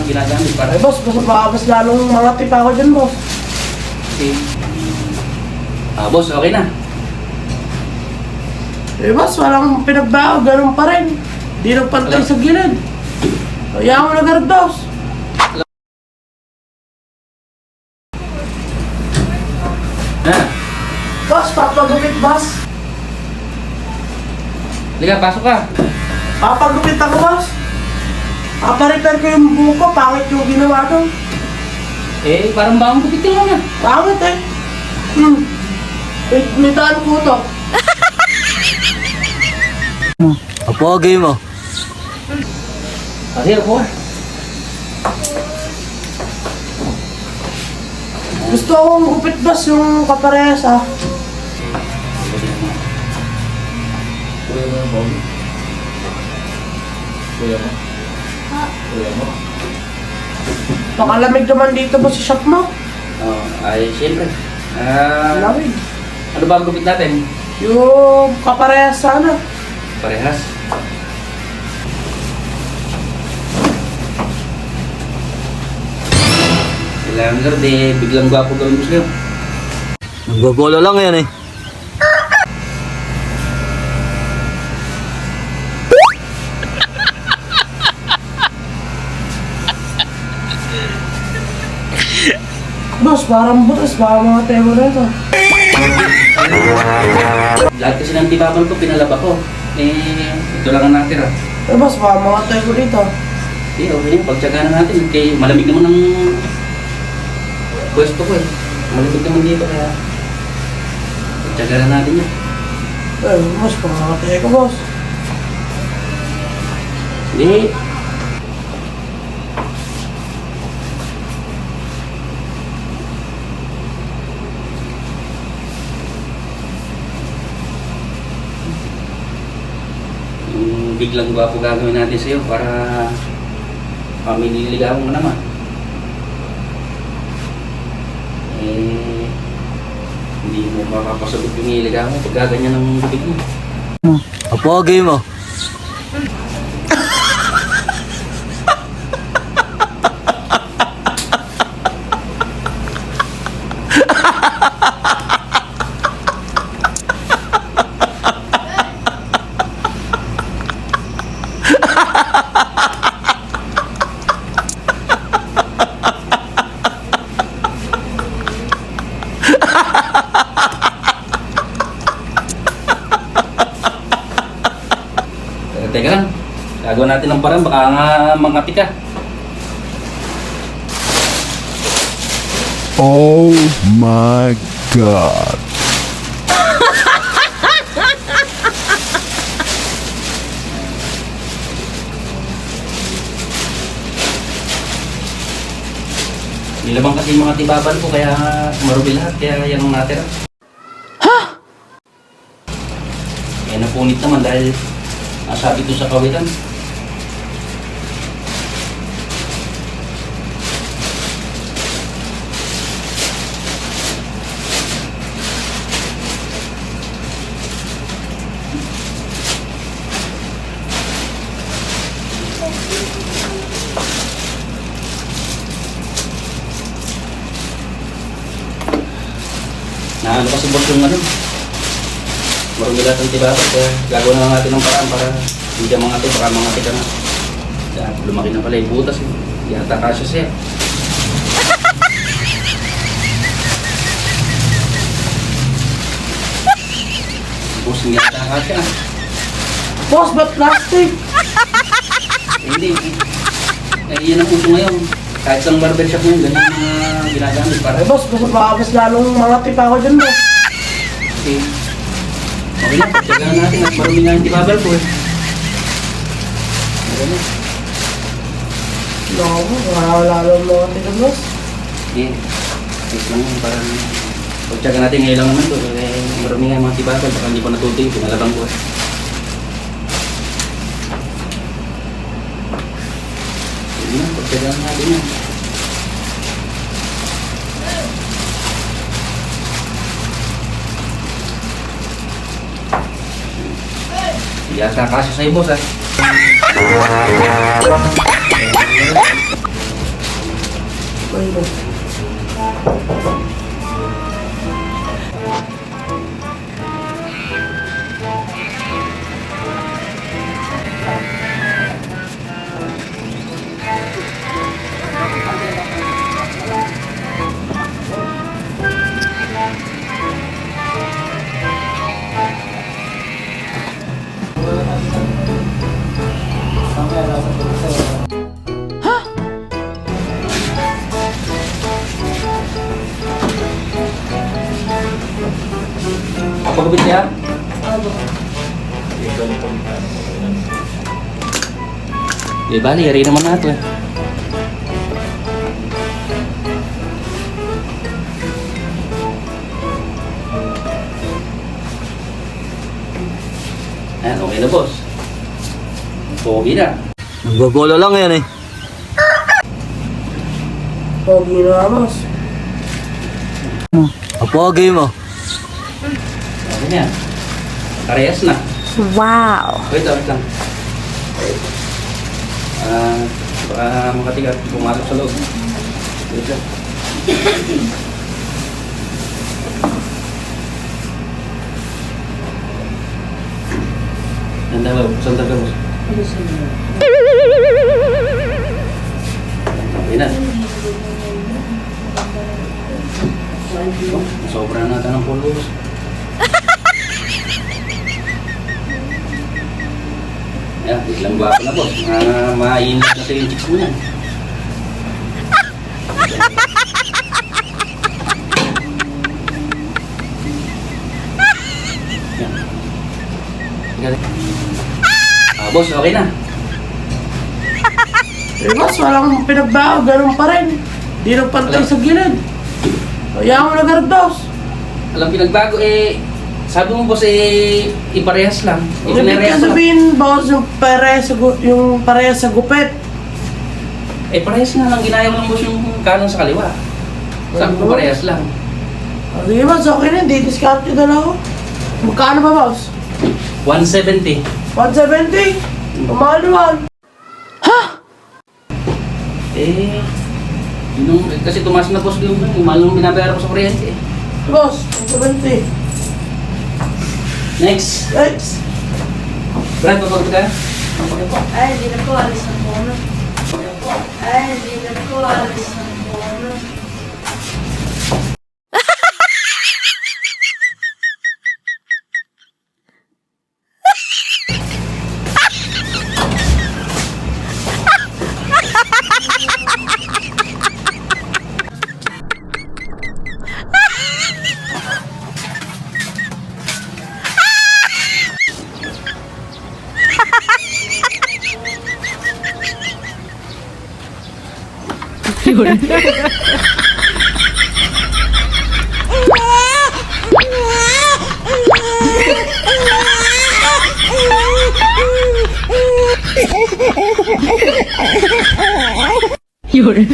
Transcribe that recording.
ginagamit para... Ay boss, mas lalong mga tipa ako dyan boss. Okay. Boss, okay na. Eh boss, walang pinagbago, ganun pa rin. Di nagpantay sa gilid. Kaya mo na boss. Boss, papagupit boss. Liga, pasok ka. Papagupit ako boss. Paparepair ko yung buko, pangit yung ginawa doon. Parang bang gupitin mo na. Pangit eh. May daan po to. Apogay mo. Kasi ako. Gusto akong gupit boss yung kaparehas ah. Kuya mo. Kuya mo. Nakalamig naman dito boss sa shop mo. Siyempre. Lamig. Ano ba ang gupit natin? Yung kaparehas sana. Parehas. Kailangan sir, biglang gwapo gawin mo sa'yo. Nagbabolo lang yan eh. Boss, parang butas, baka mga temo na ito. Lahat kasi ng tibabal ko, pinalaba ko. Ito lang ang natira. Eh boss, baka mga temo dito. Okay na, pagtsaga na natin. Kaya malamig naman ang pwesto ko eh. Malamig naman dito kaya pagtsaga na natin yan. Eh boss, baka mga temo boss. Hindi. Biglang gwapo gagawin natin sa'yo para kami nililigawan mo naman. Hindi mo makapasagot yung nililigawan mo pag gaganyan ng bibig mo. Apogay mo. Teka lang, gagawa natin ng parang baka nga mangati ka. Oh my God. Nilabang kasi yung mga tibabal ko kaya marubi lahat, kaya yan ang natira. Ha? Kaya napunit naman dahil nasabi ko sa kawitan. Naano kasi boss yung ano, marumi lahat ng tibabal, kaya gagawa na lang natin ng paraan para hindi ka mangati, baka mangati ka na. Kaya lumaki na pala yung butas eh. Yata kasya siya. Boss, hindi yata kasya. Boss, ba't plastic? Hindi. Yan ang uso ngayon. Kahit sa barbershop ngayon, ganyan ang ginagamit para... Eh boss, baka mas lalong mga tipa ako dyan boss. Okay. Okay na, pagtsagaan natin at marumi nga yung tibabal ko eh. Okay na. Naku, baka lalong mga tipa boss. Okay. Wait lang yun, parang... Pagtsagaan natin ngayon lang naman to. Marumi nga yung mga tibabal, baka hindi ko natutuyo, pinalabang ko eh. Sige na, pagtsagaan natin yan. Yata kasya sa'yo boss ah. Magupit kaya? Di ba, yari naman nato eh. Ayan, okay na boss. Pogi na. Nagbobola lang yan eh. Pogi na, boss. Kapogay mo. Okay na yan. Parehas na. Wow. Wait lang. Baka makatigat pumasok sa loob. Wait lang. Ganda ba? Saan taga mo? Okay na. Oh, sobra na natin ng pulos. Ayan, ilang gwapo na boss. Mainit na sa yung chicks mo yan. Ayan. Galing. Boss, okay na. Eh, boss, walang pinagbago, ganun pa rin. Di na pantay sa gilid. Kaya mo na boss. Alam pinagbago eh, sabi mo boss eh, iparehas lang. Ibig Ipinarehas ka lang. sabihin, boss, yung parehas sa gupit. Eh, parehas nga lang. Ginaya ko lang boss yung kanan sa kaliwa. Sabi ko parehas lang. Sige boss, okay na, di-discount nyo na lang ako. Magkano ba, boss? 170. 170? Mahal naman. Eh, kasi tumaas na boss yung mahal nung binabayaran ko sa kuryente eh. Boss, 170. Next. Thanks. Brad, papagod ka? Ay, hindi na ko alis ng bono. Ay, hindi na ko alis ng bono. Yun.